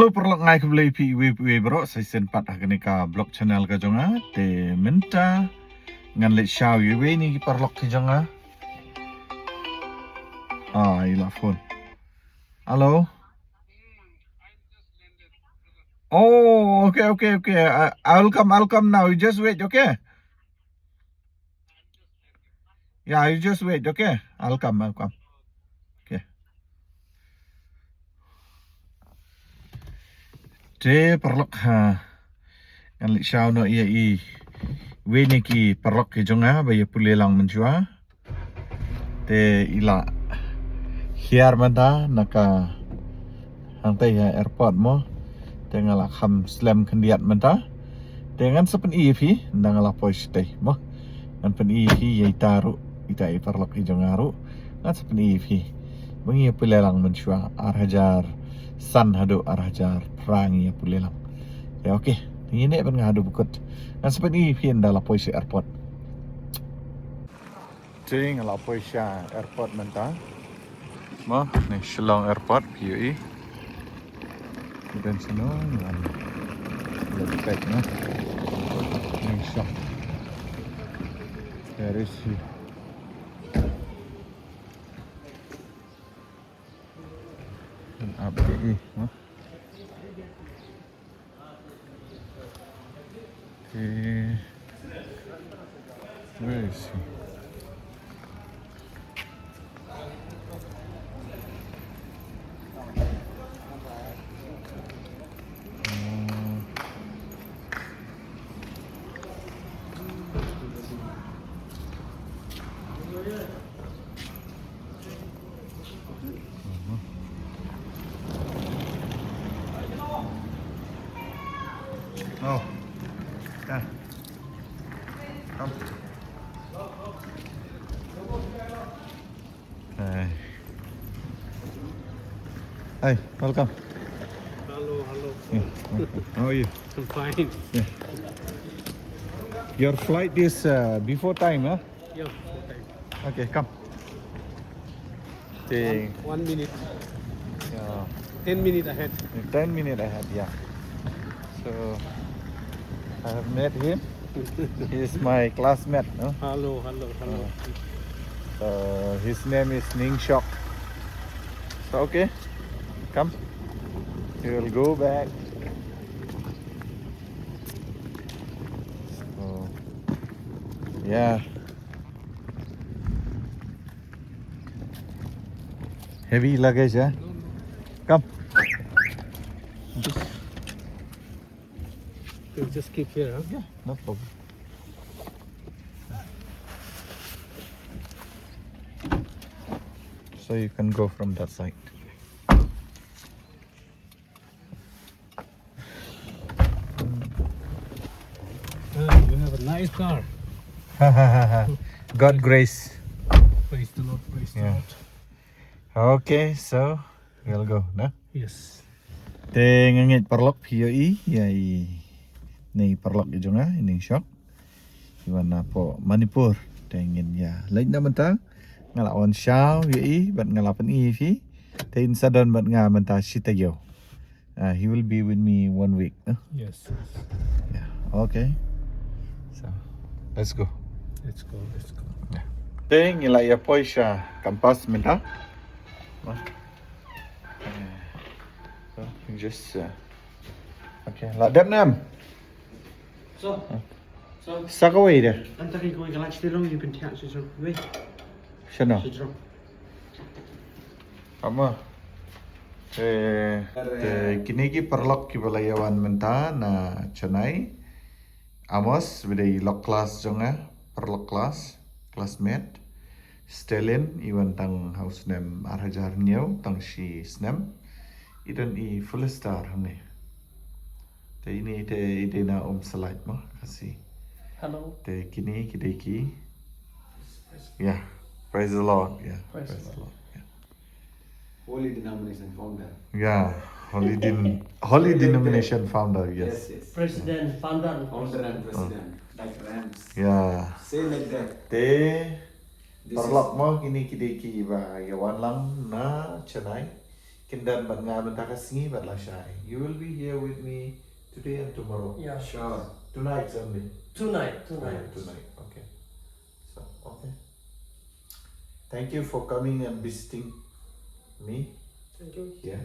Halo perlok ngai ke belai pi bro saya sempat agak ka blog channel ka jonga te minta ngan let shaw we ni perlok ke jonga. Ila phone. Halo. Oh, okay. I'll come now. You just wait, okay? Yeah, you just wait, okay? I'll come. Okay. Te perlok ha. Ngan let shaw no iya we ni ki perlok ke jonga ba ya pulelang menjua. Te ila hiar manda naka hantai ya airport mo dengan la kham slam kendiat menta dengan sepen fi dengan la poiste mo ngan pen fi ye taru ita perlok i jongaru ngan sepen fi mengi pulelang mensyua arhajar san hadu arhajar prangi ya pulelang ya oke ini ben ngadu bukut ngan sepen fi ndala poiste airport ting la poiste airport menta mo ni Shillong airport PUI dan sino yan lagpek na yung shop there is he an update no? Okay. Where is he? Oh, yeah. Come. Hi, welcome. Hello. Yeah, how are you? I'm fine. Yeah. Your flight is before time, huh? Yeah, okay. Okay, come. Okay. 1 minute. Yeah. 10 minutes ahead. 10 minutes ahead, yeah. So I have met him. He is my classmate, no? Hello. His name is Ning Shok. So okay, come. He will go back. So yeah. Heavy luggage, huh? Come. You just keep here, huh? Yeah, no problem. So you can go from that side. You have a nice car. God grace. Praise the Lord. Yeah. Okay, so we'll go, no? Yes. Te ngangit perlok POI yai nei perlok ijonga ining shop. Iwana po Manipur tengin ya. Lain na menta ngalawan shaw yai bat ngalapan fi. Te insadon bat nga menta shitagyo. He will be with me 1 week. Yes. Yeah. Okay. So let's go. Let's go. Yeah. Te ngilaya poisha kampas menta. So you just okay. Like that nam. So, Suck away there. I'm talking going to lunch too long, you can catch it away. Shano. She's wrong. Ama. Kini ki perlok ki balayawan menta na Chennai. Amos bidai lok class jonga perlok classmate. Stalin iwan tang house name arhajar niau tang shi snam. Idan I full star hamne. Te ini te ide na slide mo kasi. Hello. Te kini ki. Yeah. Praise the Lord. Yeah. Praise the the Lord. Yeah. Holy denomination founder. Yeah, holy denomination founder. Yes. President, founder, and Founder and president. Like Rams. Yeah. Say like that. Te This perlok mo kini kidiki ba yawan lang na Chennai. Kindan bat nga bentakas bat la shy. You will be here with me today and tomorrow. Yeah. Sure. Tonight only. Tonight. Tonight. Okay. So okay. Thank you for coming and visiting me Thank you. here.